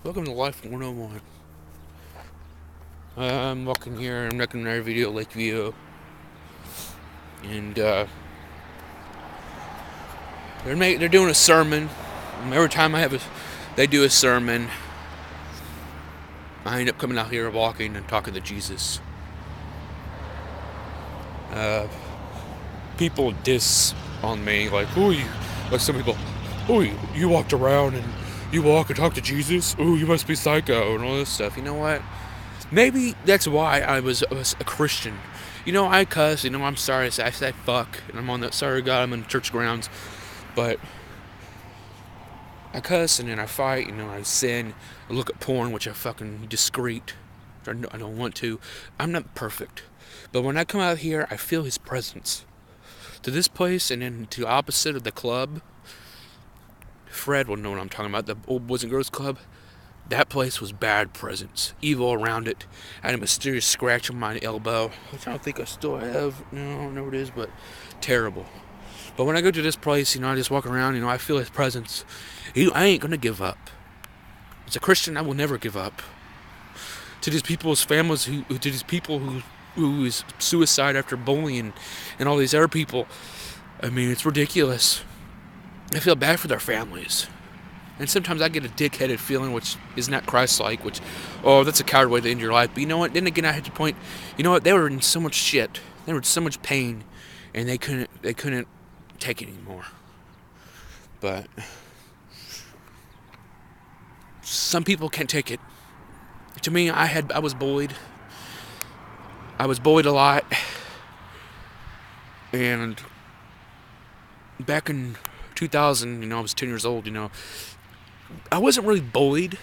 Welcome to Life 101. I'm walking here, I'm making another video, Lakeview, and they're doing a sermon. Every time they do a sermon, I end up coming out here walking and talking to Jesus. Uh, People diss on me, like some people, you walked around and you walk and talk to Jesus? You must be psycho and all this stuff. You know what? Maybe that's why I was a Christian. I cuss. I'm sorry. I say fuck, and I'm on that. Sorry, God, I'm in church grounds, but I cuss and then I fight. I sin. I look at porn, which I fucking discreet. I don't want to. I'm not perfect, but when I come out here, I feel His presence. To this place, and then to the opposite of the club. Fred will know what I'm talking about. The old Boys and Girls Club. That place was bad presence, evil around it. I had a mysterious scratch on my elbow, which I don't think I still have. No, I don't know what it is, but terrible. But when I go to this place, I just walk around, I feel His presence. I ain't gonna give up. As a Christian, I will never give up. To these people's families, to these people who is suicide after bullying, and all these other people, it's ridiculous. I feel bad for their families. And sometimes I get a dick-headed feeling, which is not Christ-like, that's a coward way to end your life. But you know what? Then again, I had to point, they were in so much shit. They were in so much pain, and they couldn't take it anymore. But some people can't take it. To me, I was bullied. I was bullied a lot. And back in 2000, I was 10 years old, I wasn't really bullied.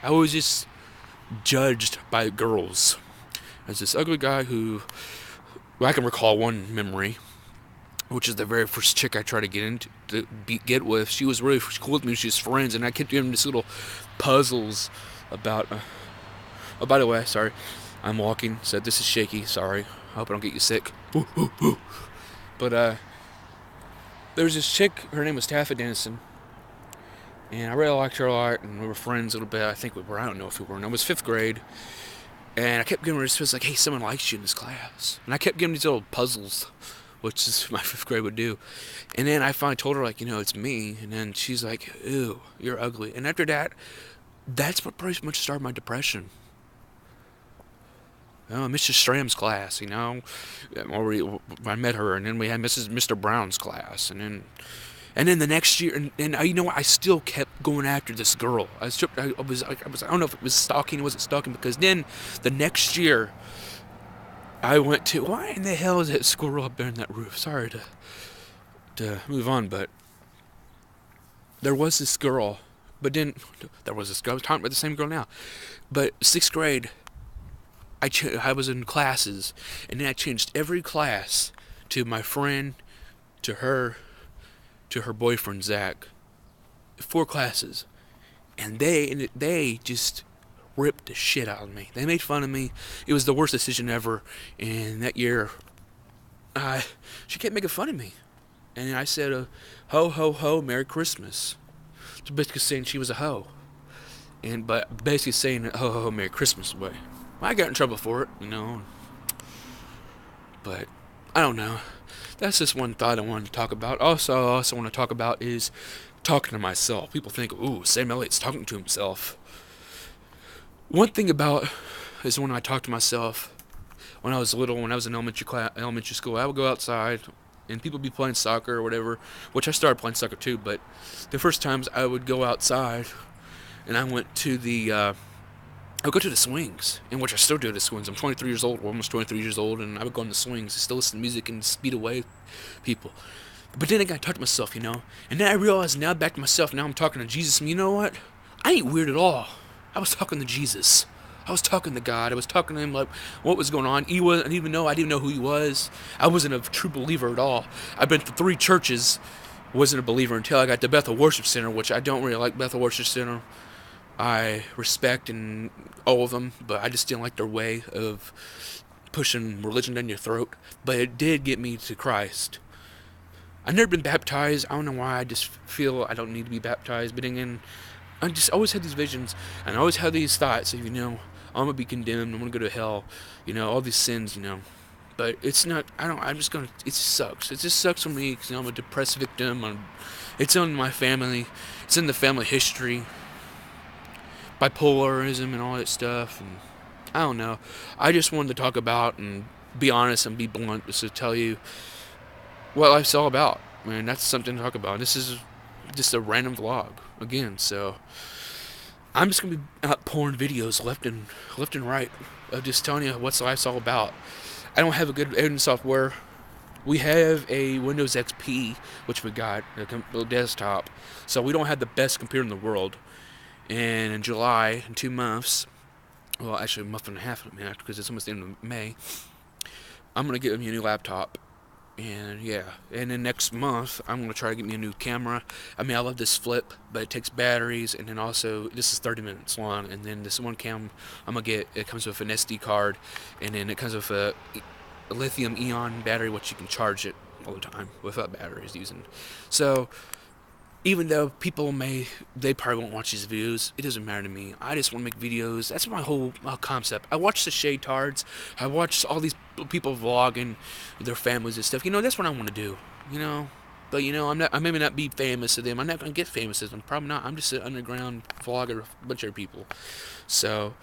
I was just judged by girls. As this ugly guy I can recall one memory, which is the very first chick I tried to get with. She was really cool with me. She was friends, and I kept giving this little puzzles about. Oh, by the way, sorry, I'm walking. So this is shaky. Sorry. I hope I don't get you sick. But there was this chick. Her name was Taffy Dennison. And I really liked her a lot, and we were friends a little bit. I think we were. I don't know if we were. And it was 5th grade. And I kept giving her this, like, hey, someone likes you in this class. And I kept giving these little puzzles, which is my 5th grade would do. And then I finally told her, it's me. And then she's like, ew, you're ugly. And after that, that's what pretty much started my depression. Mrs. Stram's class, I met her, and then we had Mr. Brown's class, and then the next year, and I still kept going after this girl. I don't know if it was stalking, it wasn't stalking, because then the next year, I went to, why in the hell is that squirrel up there in that roof? Sorry to move on, but there was this girl, I was talking about the same girl now, but 6th grade, I was in classes, and then I changed every class to my friend, to her boyfriend, Zach. 4 classes. And they just ripped the shit out of me. They made fun of me. It was the worst decision ever. And that year, she kept making fun of me. And I said, ho, ho, ho, Merry Christmas. So basically saying she was a hoe. But basically saying, ho, ho, ho, Merry Christmas. But I got in trouble for it, But I don't know. That's just one thought I wanted to talk about. Also, I want to talk about is talking to myself. People think, ooh, Sam Elliott's talking to himself. One thing about is when I talk to myself, when I was little, when I was in elementary school, I would go outside and people would be playing soccer or whatever, which I started playing soccer too, but the first times I would go outside and I went to I would go to the swings, in which I still do the swings. I'm 23 years old, or almost 23 years old, and I would go on the swings, still listen to music and speed away people. But then again, I talk to myself, And then I realized now back to myself, now I'm talking to Jesus, and you know what? I ain't weird at all. I was talking to Jesus. I was talking to God. I was talking to Him like what was going on. I didn't even know who He was. I wasn't a true believer at all. I've been to 3 churches, wasn't a believer until I got to Bethel Worship Center, which I don't really like Bethel Worship Center. I respect and all of them, but I just didn't like their way of pushing religion down your throat. But it did get me to Christ. I've never been baptized. I don't know why. I just feel I don't need to be baptized. But again, I just always had these visions, and I always had these thoughts of, I'm gonna be condemned, I'm gonna go to hell, all these sins, But it's not. I don't. I'm just gonna. It sucks. It just sucks for me because I'm a depressed victim. It's in my family. It's in the family history. Bipolarism and all that stuff. And I don't know. I just wanted to talk about and be honest and be blunt, just to tell you what life's all about. Man, that's something to talk about. This is just a random vlog again. So I'm just gonna be out pouring videos left and right of just telling you what's life's all about. I don't have a good editing software. We have a Windows XP, which we got a desktop, so we don't have the best computer in the world. And in July, in 2 months, well, actually a month and a half, because it's almost the end of May, I'm gonna get me a new laptop. And yeah, and then next month I'm gonna try to get me a new camera. I mean, I love this flip, but it takes batteries, and then also this is 30 minutes long. And then this one cam I'm gonna get, it comes with an SD card, and then it comes with a lithium ion battery, which you can charge it all the time without batteries using. So even though they probably won't watch these videos, it doesn't matter to me. I just want to make videos. That's my whole concept. I watch the Shaytards. I watch all these people vlogging their families and stuff. That's what I want to do. But I may not be famous to them. I'm not gonna get famous to them. Probably not. I'm just an underground vlogger of a bunch of people. So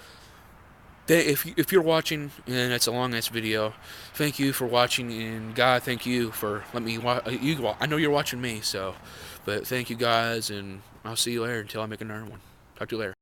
if you're watching, and it's a long ass video, thank you for watching, and God, thank you for letting me watch. I know you're watching me, but thank you guys, and I'll see you later until I make another one. Talk to you later.